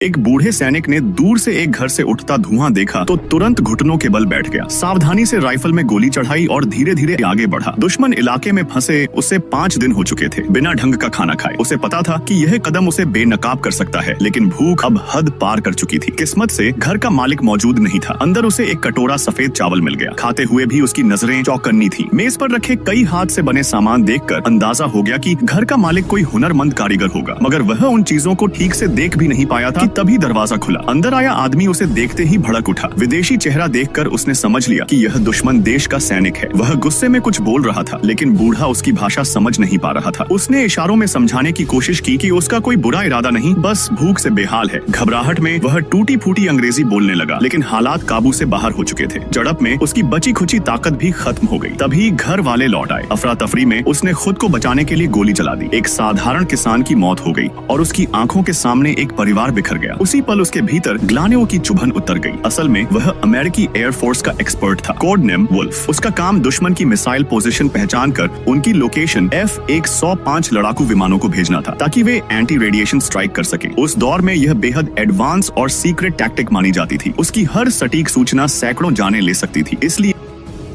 एक बूढ़े सैनिक ने दूर से एक घर से उठता धुआं देखा तो तुरंत घुटनों के बल बैठ गया। सावधानी से राइफल में गोली चढ़ाई और धीरे धीरे आगे बढ़ा। दुश्मन इलाके में फंसे उसे 5 दिन हो चुके थे, बिना ढंग का खाना खाए। उसे पता था कि यह कदम उसे बेनकाब कर सकता है, लेकिन भूख अब हद पार कर चुकी थी। किस्मत से घर का मालिक मौजूद नहीं था। अंदर उसे एक कटोरा सफेद चावल मिल गया। खाते हुए भी उसकी नजरें चौकन्नी थी। मेज पर रखे कई हाथ से बने सामान देखकर अंदाजा हो गया कि घर का मालिक कोई हुनरमंद कारीगर होगा, मगर वह उन चीजों को ठीक से देख भी नहीं पाया था कि तभी दरवाजा खुला। अंदर आया आदमी उसे देखते ही भड़क उठा। विदेशी चेहरा देखकर उसने समझ लिया कि यह दुश्मन देश का सैनिक है। वह गुस्से में कुछ बोल रहा था, लेकिन बूढ़ा उसकी भाषा समझ नहीं पा रहा था। उसने इशारों में समझाने की कोशिश की कि उसका कोई बुरा इरादा नहीं, बस भूख से बेहाल है। घबराहट में वह टूटी फूटी अंग्रेजी बोलने लगा, लेकिन हालात काबू से बाहर हो चुके थे। झड़प में उसकी बची खुची ताकत भी खत्म हो गई। तभी घर वाले लौट आए। अफरा तफरी में उसने खुद को बचाने के लिए गोली चला दी। एक साधारण किसान की मौत हो गई और उसकी आंखों के सामने एक परिवार बिखर गया। उसी पल उसके भीतर ग्लानियों की चुभन उतर गई। असल में वह अमेरिकी एयरफोर्स का एक्सपर्ट था, कोड नेम वुल्फ। उसका काम दुश्मन की मिसाइल पोजीशन पहचान कर उनकी लोकेशन F-105 लड़ाकू विमानों को भेजना था, ताकि वे एंटी रेडिएशन स्ट्राइक कर सके। उस दौर में यह बेहद एडवांस और सीक्रेट टैक्टिक मानी जाती थी। उसकी हर सटीक सूचना सैकड़ों जानें ले सकती थी, इसलिए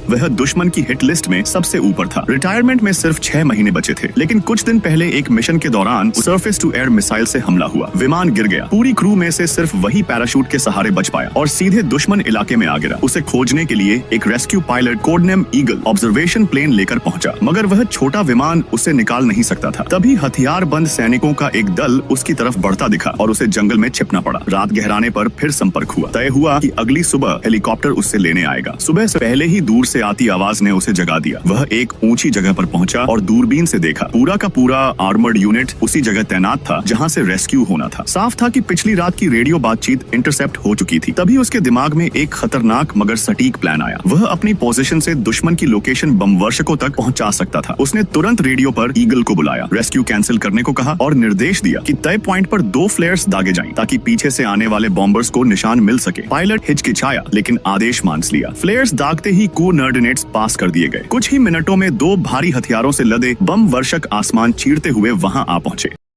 वह दुश्मन की हिट लिस्ट में सबसे ऊपर था। रिटायरमेंट में सिर्फ 6 महीने बचे थे, लेकिन कुछ दिन पहले एक मिशन के दौरान सरफेस टू एयर मिसाइल से हमला हुआ। विमान गिर गया। पूरी क्रू में से सिर्फ वही पैराशूट के सहारे बच पाया और सीधे दुश्मन इलाके में आ गिरा। उसे खोजने के लिए एक rescue pilot code name eagle observation plane लेकर पहुंचा, मगर वह छोटा विमान उसे निकाल नहीं सकता था। तभी हथियार बंद सैनिकों का एक दल उसकी तरफ बढ़ता दिखा और उसे जंगल में छिपना पड़ा। रात गहराने पर फिर संपर्क हुआ। तय हुआ कि अगली सुबह हेलीकॉप्टर उससे लेने आएगा। सुबह से पहले ही दूर से आती आवाज ने उसे जगा दिया। वह एक ऊंची जगह पर पहुंचा और दूरबीन से देखा। पूरा का पूरा आर्मर्ड यूनिट उसी जगह तैनात था जहां से रेस्क्यू होना था। साफ था कि पिछली रात की रेडियो बातचीत इंटरसेप्ट हो चुकी थी। तभी उसके दिमाग में एक खतरनाक मगर सटीक प्लान आया। वह अपनी पोजीशन से दुश्मन की लोकेशन बमवर्षकों तक पहुंचा सकता था। उसने तुरंत रेडियो पर ईगल को बुलाया, रेस्क्यू कैंसिल करने को कहा और निर्देश दिया कि तय पॉइंट पर 2 फ्लेयर्स दागे जाएं, ताकि पीछे से आने वाले बॉम्बर्स को निशान मिल सके। पायलट हिचकिचाया, लेकिन आदेश मान लिया। फ्लेयर्स दागते ही कोऑर्डिनेट्स पास कर दिए गए। कुछ ही मिनटों में 2 भारी हथियारों से लदे बम वर्षक आसमान चीरते हुए वहां आ पहुंचे।